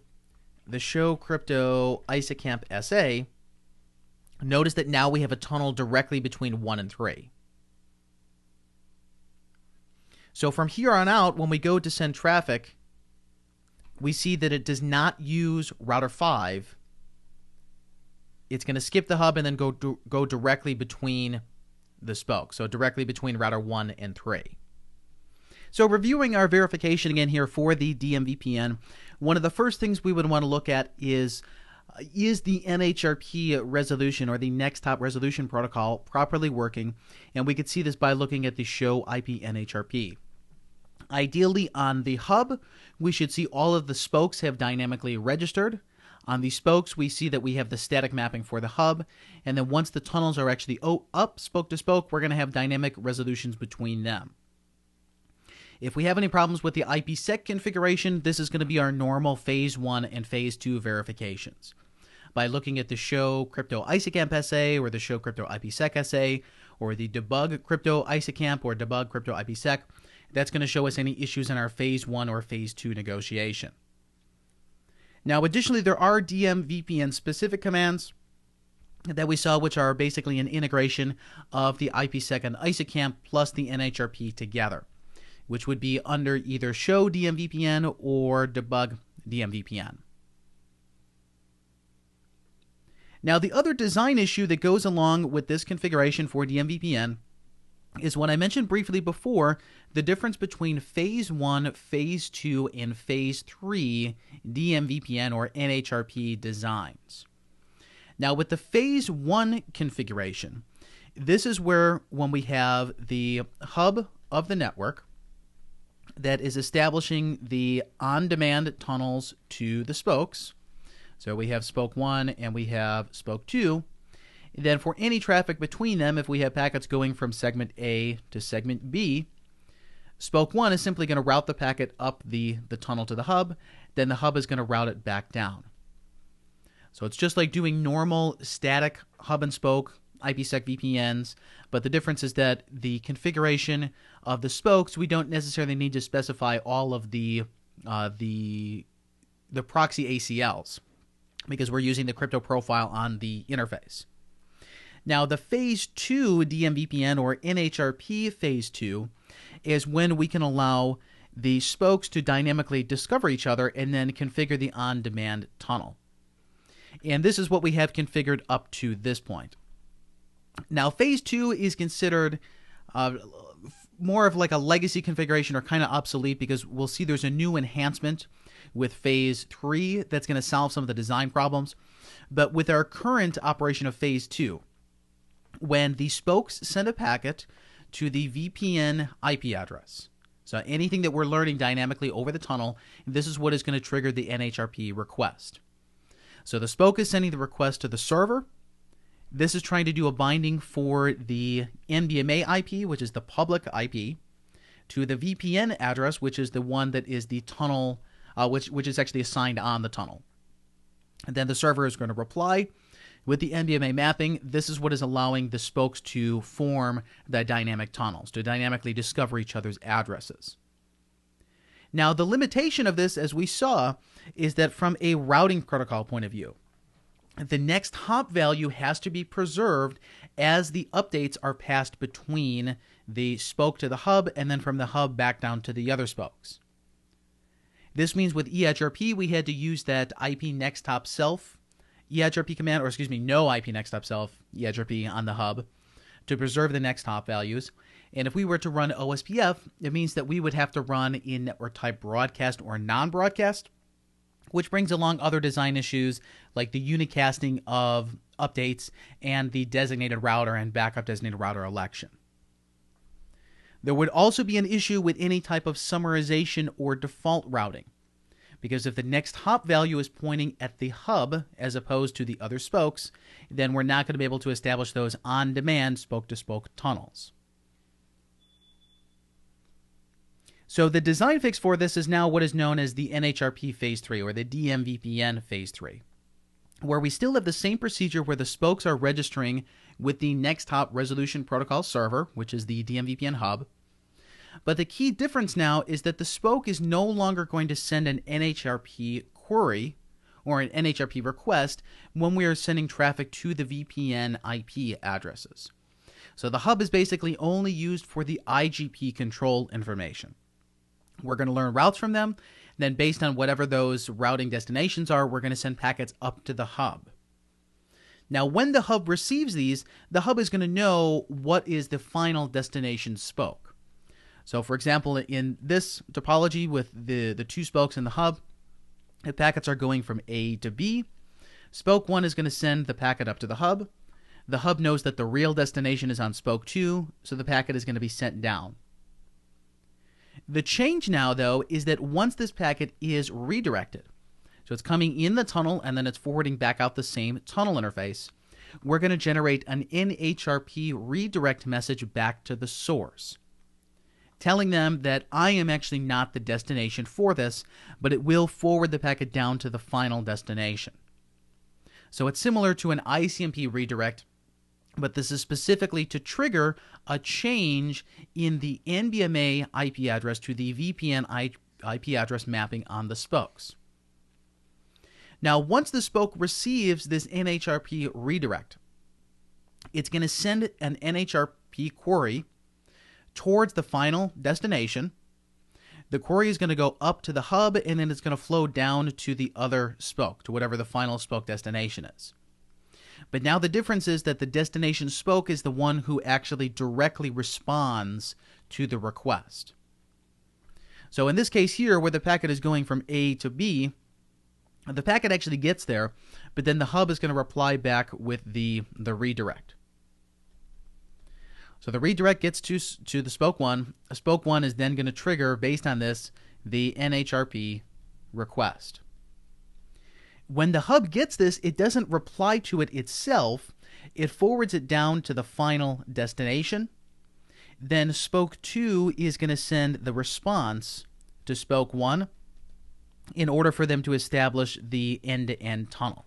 show crypto ISACamp SA, notice that now we have a tunnel directly between 1 and 3. So from here on out, when we go to send traffic, we see that it does not use router 5. It's going to skip the hub and then go directly between the spokes, so directly between router 1 and 3. So reviewing our verification again here for the DMVPN, one of the first things we would want to look at is the NHRP resolution, or the next hop resolution protocol, properly working? And we could see this by looking at the show IP NHRP. Ideally on the hub, we should see all of the spokes have dynamically registered. On the spokes, we see that we have the static mapping for the hub. And then once the tunnels are actually up spoke to spoke, we're going to have dynamic resolutions between them. If we have any problems with the IPsec configuration, this is going to be our normal phase 1 and phase 2 verifications. By looking at the show crypto ISACamp SA, or the show crypto IPsec SA, or the debug crypto ISACamp or debug crypto IPsec, that's going to show us any issues in our phase 1 or phase 2 negotiation. Now, additionally, there are DMVPN specific commands that we saw, which are basically an integration of the IPsec and ISACamp plus the NHRP together, which would be under either show DMVPN or debug DMVPN. Now, the other design issue that goes along with this configuration for DMVPN is what I mentioned briefly before, the difference between phase 1, phase 2, and phase 3 DMVPN or NHRP designs. Now, with the phase 1 configuration, this is where when we have the hub of the network that is establishing the on-demand tunnels to the spokes. So we have spoke 1 and we have spoke 2. Then for any traffic between them, if we have packets going from segment A to segment B, spoke 1 is simply going to route the packet up the tunnel to the hub. Then the hub is going to route it back down. So it's just like doing normal static hub and spoke IPsec VPNs, but the difference is that the configuration of the spokes, we don't necessarily need to specify all of the proxy ACLs, because we're using the crypto profile on the interface. Now, the phase 2 DMVPN or NHRP phase 2 is when we can allow the spokes to dynamically discover each other and then configure the on-demand tunnel. And this is what we have configured up to this point. Now, phase 2 is considered more of like a legacy configuration, or kind of obsolete, because we'll see there's a new enhancement with phase 3 that's going to solve some of the design problems. But with our current operation of phase 2, when the spokes send a packet to the VPN IP address, so anything that we're learning dynamically over the tunnel, this is what is going to trigger the NHRP request. So the spoke is sending the request to the server. This is trying to do a binding for the NBMA IP, which is the public IP, to the VPN address, which is the one that is the tunnel, which is actually assigned on the tunnel. And then the server is going to reply with the NBMA mapping. This is what is allowing the spokes to form the dynamic tunnels, to dynamically discover each other's addresses. Now, the limitation of this, as we saw, is that from a routing protocol point of view, the next hop value has to be preserved as the updates are passed between the spoke to the hub and then from the hub back down to the other spokes. This means with EHRP, we had to use that IP next hop self EHRP command, or excuse me, no IP next hop self EHRP on the hub to preserve the next hop values. And if we were to run OSPF, it means that we would have to run in network type broadcast or non-broadcast, which brings along other design issues like the unicasting of updates and the designated router and backup designated router election. There would also be an issue with any type of summarization or default routing, because if the next hop value is pointing at the hub as opposed to the other spokes, then we're not going to be able to establish those on-demand spoke-to-spoke tunnels. So the design fix for this is now what is known as the NHRP Phase 3, or the DMVPN Phase 3. where we still have the same procedure where the spokes are registering with the next hop resolution protocol server, which is the DMVPN hub. But the key difference now is that the spoke is no longer going to send an NHRP query or an NHRP request when we are sending traffic to the VPN IP addresses. So the hub is basically only used for the IGP control information. We're going to learn routes from them. Then based on whatever those routing destinations are, we're going to send packets up to the hub. Now, when the hub receives these, the hub is going to know what is the final destination spoke. So, for example, in this topology with the two spokes in the hub, the packets are going from A to B. Spoke 1 is going to send the packet up to the hub. The hub knows that the real destination is on spoke 2, so the packet is going to be sent down. The change now, though, is that once this packet is redirected, so it's coming in the tunnel and then it's forwarding back out the same tunnel interface, we're going to generate an NHRP redirect message back to the source, telling them that I am actually not the destination for this, but it will forward the packet down to the final destination. So it's similar to an ICMP redirect, but this is specifically to trigger a change in the NBMA IP address to the VPN IP address mapping on the spokes. Now, once the spoke receives this NHRP redirect, it's going to send an NHRP query towards the final destination. The query is going to go up to the hub, and then it's going to flow down to the other spoke, to whatever the final spoke destination is. But now the difference is that the destination spoke is the one who actually directly responds to the request. So in this case here, where the packet is going from A to B, the packet actually gets there, but then the hub is going to reply back with the redirect. So the redirect gets to the spoke 1. Spoke 1 is then going to trigger, based on this, the NHRP request. When the hub gets this, it doesn't reply to it itself. It forwards it down to the final destination. Then spoke 2 is going to send the response to spoke 1 in order for them to establish the end-to-end tunnel.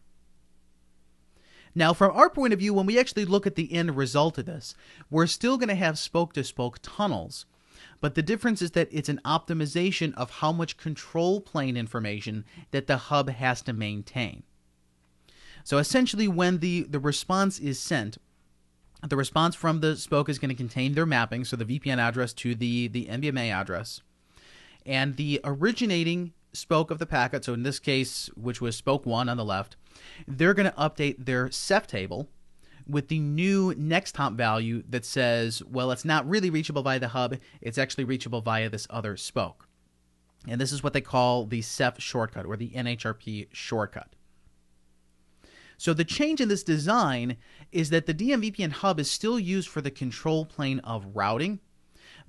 Now, from our point of view, when we actually look at the end result of this, we're still going to have spoke-to-spoke tunnels. But the difference is that it's an optimization of how much control plane information that the hub has to maintain. So essentially, when the response is sent, the response from the spoke is going to contain their mapping, so the VPN address to the NBMA address. And the originating spoke of the packet, so in this case, which was spoke 1 on the left, they're going to update their Ceph table with the new next hop value that says, well, it's not really reachable via the hub, it's actually reachable via this other spoke. And this is what they call the Ceph shortcut, or the NHRP shortcut. So the change in this design is that the DMVPN hub is still used for the control plane of routing,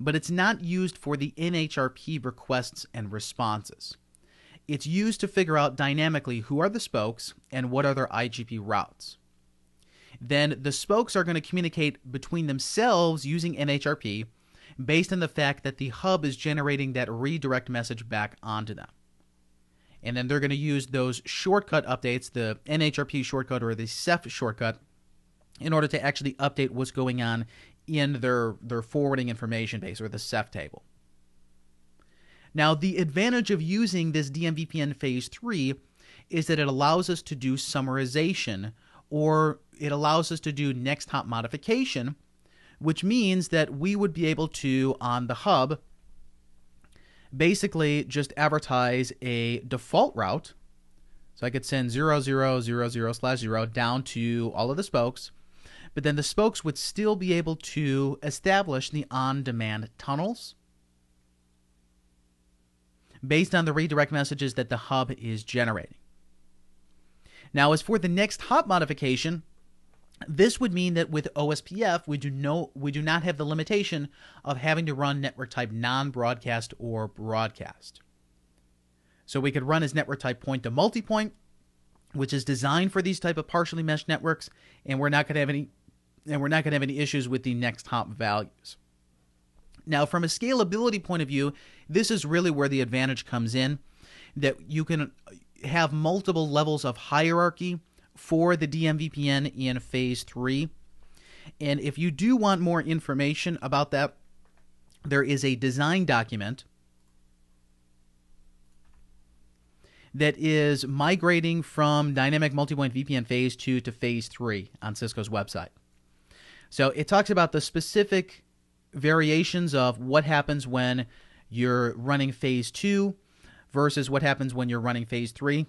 but it's not used for the NHRP requests and responses. It's used to figure out dynamically who are the spokes and what are their IGP routes. Then the spokes are going to communicate between themselves using NHRP based on the fact that the hub is generating that redirect message back onto them. And then they're going to use those shortcut updates, the NHRP shortcut or the Ceph shortcut, in order to actually update what's going on in their forwarding information base, or the Ceph table. Now, the advantage of using this DMVPN Phase 3 is that it allows us to do summarization, or it allows us to do next hop modification, which means that we would be able to, on the hub, basically just advertise a default route. So I could send 0000/0 down to all of the spokes, but then the spokes would still be able to establish the on-demand tunnels based on the redirect messages that the hub is generating. Now, as for the next hop modification, this would mean that with OSPF, we do not have the limitation of having to run network type non-broadcast or broadcast. So we could run as network type point to multipoint, which is designed for these type of partially meshed networks, and we're not going to have any issues with the next hop values. Now, from a scalability point of view, this is really where the advantage comes in, that you can have multiple levels of hierarchy for the DMVPN in Phase 3. And if you do want more information about that, there is a design document that is migrating from Dynamic Multipoint VPN Phase 2 to Phase 3 on Cisco's website. So it talks about the specific variations of what happens when you're running Phase 2 versus what happens when you're running Phase 3.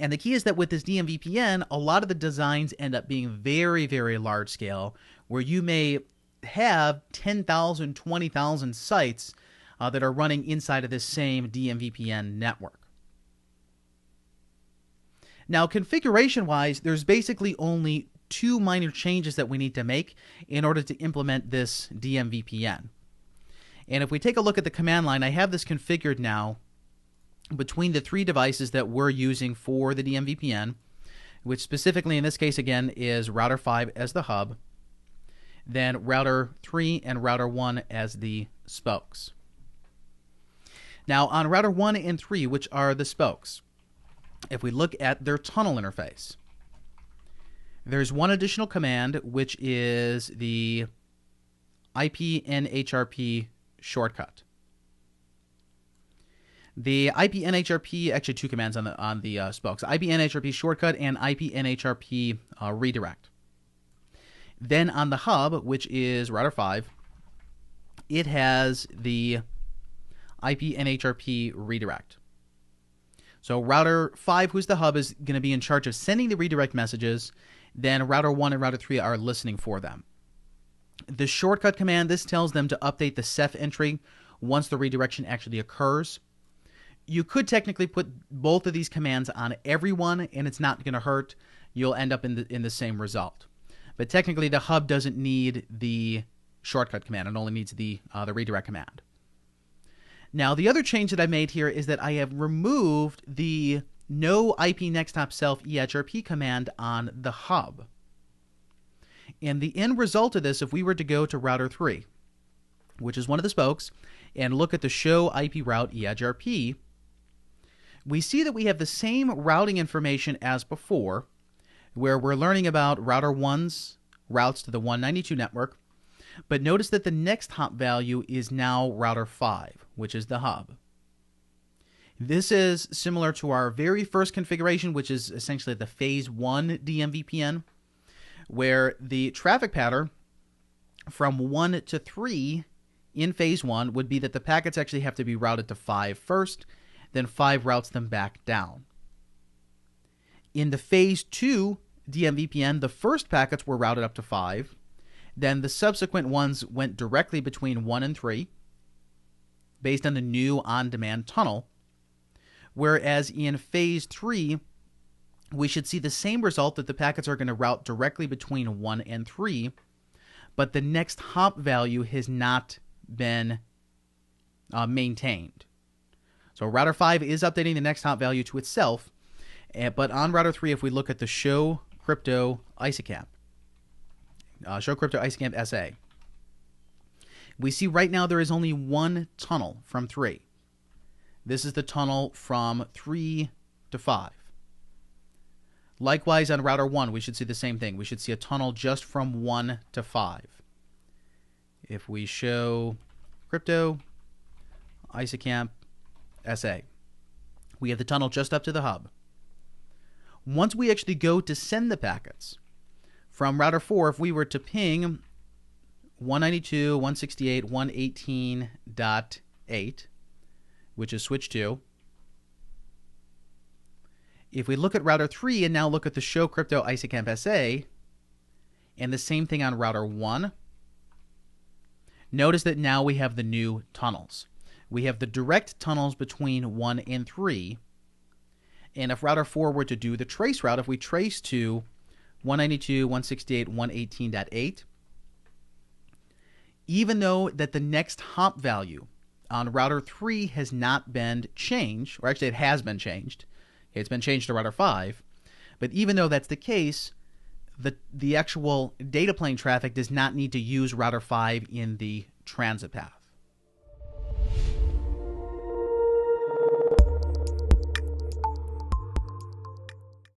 And the key is that with this DMVPN, a lot of the designs end up being very, very large scale, where you may have 10,000, 20,000 sites that are running inside of this same DMVPN network. Now, configuration-wise, there's basically only two minor changes that we need to make in order to implement this DMVPN. And if we take a look at the command line, I have this configured now between the three devices that we're using for the DMVPN, which specifically in this case, again, is router 5 as the hub, then router 3 and router 1 as the spokes. Now, on router 1 and 3, which are the spokes, if we look at their tunnel interface, there's one additional command, which is the IPNHRP shortcut. The IPNHRP, actually two commands on the spokes, IPNHRP shortcut and IPNHRP redirect. Then on the hub, which is router 5, it has the IPNHRP redirect. So router 5, who's the hub, is going to be in charge of sending the redirect messages. Then router 1 and router 3 are listening for them. The shortcut command, this tells them to update the CEF entry once the redirection actually occurs. You could technically put both of these commands on everyone, and it's not going to hurt. You'll end up in the same result. But technically, the hub doesn't need the shortcut command. It only needs the redirect command. Now, the other change that I made here is that I have removed the no IP next hop self EHRP command on the hub. And the end result of this, if we were to go to router 3, which is one of the spokes, and look at the show IP route EHRP, we see that we have the same routing information as before, where we're learning about router 1's routes to the 192 network, but notice that the next hop value is now router 5, which is the hub. This is similar to our very first configuration, which is essentially the Phase 1 DMVPN, where the traffic pattern from 1 to 3 in Phase 1 would be that the packets actually have to be routed to 5 first, then 5 routes them back down. In the Phase 2 DMVPN, the first packets were routed up to 5, then the subsequent ones went directly between 1 and 3, based on the new on-demand tunnel, whereas in Phase 3, we should see the same result, that the packets are going to route directly between 1 and 3, but the next hop value has not been maintained. So router 5 is updating the next hop value to itself, but on router 3, if we look at the show crypto ISACAMP, show crypto ISACAMP SA, we see right now there is only one tunnel from 3. This is the tunnel from 3 to 5. Likewise, on router 1, we should see the same thing. We should see a tunnel just from 1 to 5. If we show crypto ISACAMP SA, we have the tunnel just up to the hub. Once we actually go to send the packets from router 4, if we were to ping 192.168.118.8, which is switch 2, if we look at router 3 and now look at the show crypto ISACAMP SA, and the same thing on router 1, notice that now we have the new tunnels. We have the direct tunnels between 1 and 3, and if router 4 were to do the trace route, if we trace to 192.168.118.8, even though that the next hop value on router 3 has not been changed, or actually it has been changed, it's been changed to router 5, but even though that's the case, the actual data plane traffic does not need to use router 5 in the transit path.